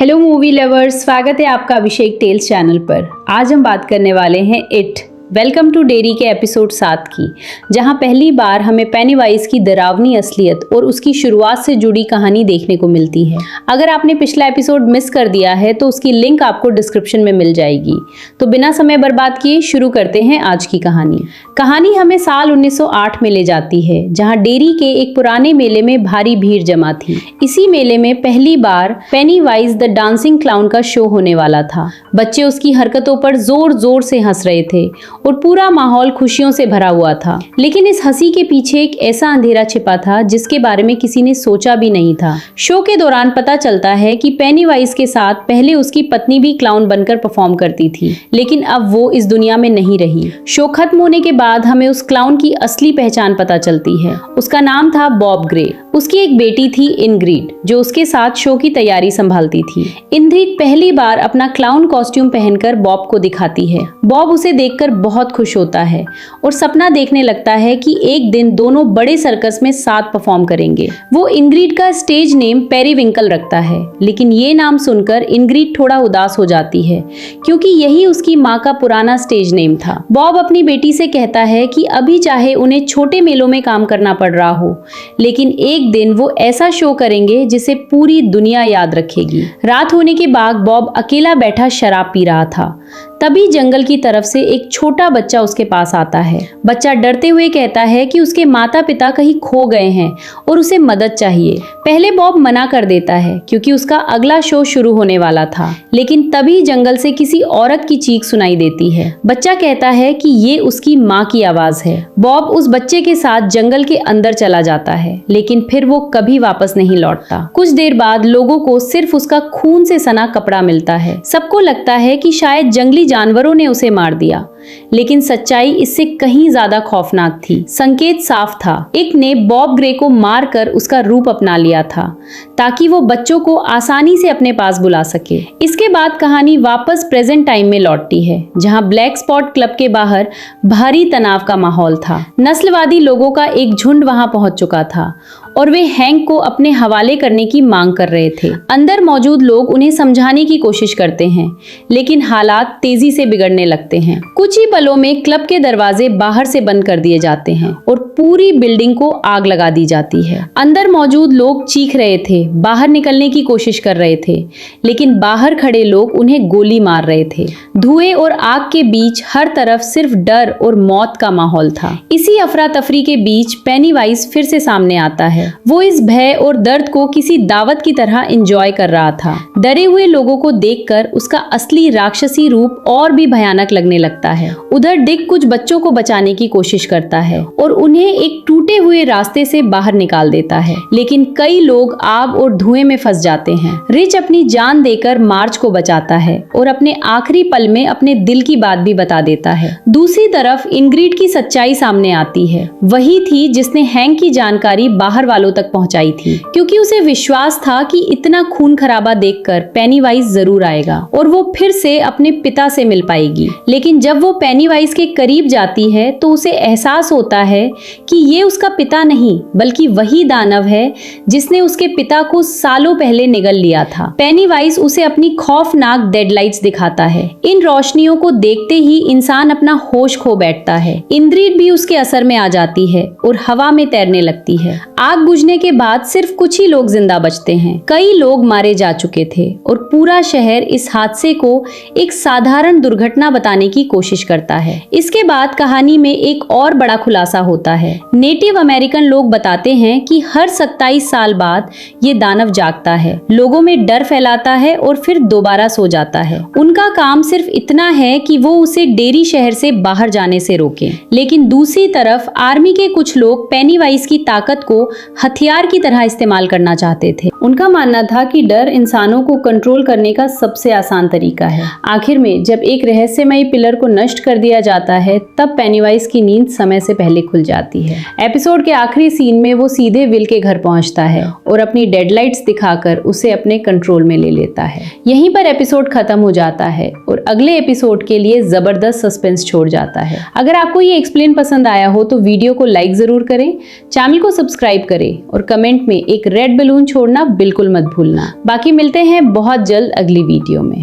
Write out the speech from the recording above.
Hello movie lovers, स्वागत है आपका अभिषेक टेल्स चैनल पर। आज हम बात करने वाले हैं इट वेलकम टू डेरी के एपिसोड 7 की, जहां पहली बार हमें पेनीवाइज की डरावनी असलियत और उसकी शुरुआत से जुड़ी कहानी देखने को मिलती है। अगर आपने पिछला एपिसोड मिस कर दिया है तो उसकी लिंक आपको डिस्क्रिप्शन में मिल जाएगी। तो बिना समय बर्बाद किए शुरू करते हैं आज की कहानी हमें साल 1908 में ले जाती है, जहां डेरी के एक पुराने मेले में भारी भीड़ जमा थी। इसी मेले में पहली बार पेनीवाइज द डांसिंग क्लाउन का शो होने वाला था। बच्चे उसकी हरकतों पर जोर जोर से हंस रहे थे और पूरा माहौल खुशियों से भरा हुआ था। लेकिन इस हंसी के पीछे एक ऐसा अंधेरा छिपा था जिसके बारे में किसी ने सोचा भी नहीं था। शो के दौरान पता चलता है कि पेनीवाइज के साथ पहले उसकी पत्नी भी क्लाउन बनकर परफॉर्म करती थी, लेकिन अब वो इस दुनिया में नहीं रही। शो खत्म होने के बाद हमें उस क्लाउन की असली पहचान पता चलती है। उसका नाम था बॉब ग्रे। उसकी एक बेटी थी इनग्रिड, जो उसके साथ शो की तैयारी संभालती थी। इनग्रिड पहली बार अपना क्लाउन कॉस्ट्यूम पहनकर बॉब को दिखाती है। बॉब उसे देखकर बहुत खुश होता है और सपना देखने लगता है कि एक दिन दोनों बड़े सर्कस में साथ परफॉर्म करेंगे। वो इनग्रिड का स्टेज नेम पेरीविंकल रखता है, लेकिन ये नाम सुनकर इनग्रिड थोड़ा उदास हो जाती है, क्योंकि यही उसकी माँ का पुराना स्टेज नेम था। बॉब अपनी बेटी से कहता है कि अभी चाहे उन्हें छोटे मेलों में काम करना पड़ रहा हो, लेकिन एक दिन वो ऐसा शो करेंगे जिसे पूरी दुनिया याद रखेगी। रात होने के बाद बॉब अकेला बैठा शराब पी रहा था। तभी जंगल की तरफ से एक छोटा बच्चा उसके पास आता है। बच्चा डरते हुए कहता है कि उसके माता पिता कहीं खो गए हैं और उसे मदद चाहिए। पहले बॉब मना कर देता है क्योंकि उसका अगला शो शुरू होने वाला था, लेकिन तभी जंगल से किसी औरत की चीख सुनाई देती है। बच्चा कहता है कि ये उसकी माँ की आवाज है। बॉब उस बच्चे के साथ जंगल के अंदर चला जाता है, लेकिन फिर वो कभी वापस नहीं लौटता। कुछ देर बाद लोगों को सिर्फ उसका खून से सना कपड़ा मिलता है। सबको लगता है कि शायद जंगली जानवरों ने उसे मार दिया, लेकिन सच्चाई इससे कहीं ज्यादा खौफनाक थी। संकेत साफ था, एक ने बॉब ग्रे को मारकर उसका रूप अपना लिया था ताकि वो बच्चों को आसानी से अपने पास बुला सके। इसके बाद कहानी वापस प्रेजेंट टाइम में लौटती है, जहां ब्लैक स्पॉट क्लब के बाहर भारी तनाव का माहौल था। नस्लवादी लोगों का एक झुंड वहां पहुंच चुका था और वे हैंक को अपने हवाले करने की मांग कर रहे थे। अंदर मौजूद लोग उन्हें समझाने की कोशिश करते हैं, लेकिन हालात तेजी से बिगड़ने लगते हैं। कुछ ही पलों में क्लब के दरवाजे बाहर से बंद कर दिए जाते हैं और पूरी बिल्डिंग को आग लगा दी जाती है। अंदर मौजूद लोग चीख रहे थे, बाहर निकलने की कोशिश कर रहे थे, लेकिन बाहर खड़े लोग उन्हें गोली मार रहे थे। धुएं और आग के बीच हर तरफ सिर्फ डर और मौत का माहौल था। इसी अफरा तफरी के बीच पेनीवाइज फिर से सामने आता है। वो इस भय और दर्द को किसी दावत की तरह एंजॉय कर रहा था। डरे हुए लोगों को देखकर उसका असली राक्षसी रूप और भी भयानक लगने लगता है। उधर डिक कुछ बच्चों को बचाने की कोशिश करता है और उन्हें एक टूटे हुए रास्ते से बाहर निकाल देता है, लेकिन कई लोग आग और धुएं में फंस जाते हैं। रिच अपनी जान देकर मार्च को बचाता है और अपने आखिरी पल में अपने दिल की बात भी बता देता है। दूसरी तरफ इनग्रिड की सच्चाई सामने आती है। वही थी जिसने हैंक की जानकारी बाहर वालों तक पहुंचाई थी, क्योंकि उसे विश्वास था कि इतना खून खराबा देखकर पेनीवाइज जरूर आएगा और वो फिर से अपने पिता से मिल पाएगी। लेकिन जब वो पेनीवाइज के करीब जाती है तो उसे एहसास होता है कि ये उसका पिता नहीं, बल्कि वही दानव है जिसने उसके पिता को सालों पहले निगल लिया था। पेनीवाइज उसे अपनी खौफनाक डेडलाइट्स दिखाता है। इन रोशनियों को देखते ही इंसान अपना होश खो बैठता है। इंद्रिड भी उसके असर में आ जाती है और हवा में तैरने लगती है। आग बुझने के बाद सिर्फ कुछ ही लोग जिंदा बचते हैं। कई लोग मारे जा चुके थे और पूरा शहर इस हादसे को एक साधारण दुर्घटना बताने की कोशिश करता है। इसके बाद कहानी में एक और बड़ा खुलासा होता है। नेटिव अमेरिकन लोग बताते हैं कि हर 27 साल बाद ये दानव जागता है, लोगों में डर फैलाता है और फिर दोबारा सो जाता है। उनका काम सिर्फ इतना है कि वो उसे डेरी शहर से बाहर जाने से रोकें। लेकिन दूसरी तरफ आर्मी के कुछ लोग पेनीवाइज की ताकत को हथियार की तरह इस्तेमाल करना चाहते थे। उनका मानना था कि डर इंसानों को कंट्रोल करने का सबसे आसान तरीका है। आखिर में जब एक रहस्यमयी पिलर को नष्ट कर दिया जाता है, तब पेनीवाइज की नींद समय से पहले खुल जाती है। एपिसोड के आखिरी सीन में वो सीधे विल के घर पहुंचता है और अपनी डेडलाइट्स दिखाकर उसे अपने कंट्रोल में ले लेता है। यहीं पर एपिसोड खत्म हो जाता है और अगले एपिसोड के लिए जबरदस्त सस्पेंस छोड़ जाता है। अगर आपको ये एक्सप्लेन पसंद आया हो तो वीडियो को लाइक जरूर करें, चैनल को सब्सक्राइब करें करें और कमेंट में एक रेड बलून छोड़ना बिल्कुल मत भूलना। बाकी मिलते हैं बहुत जल्द अगली वीडियो में।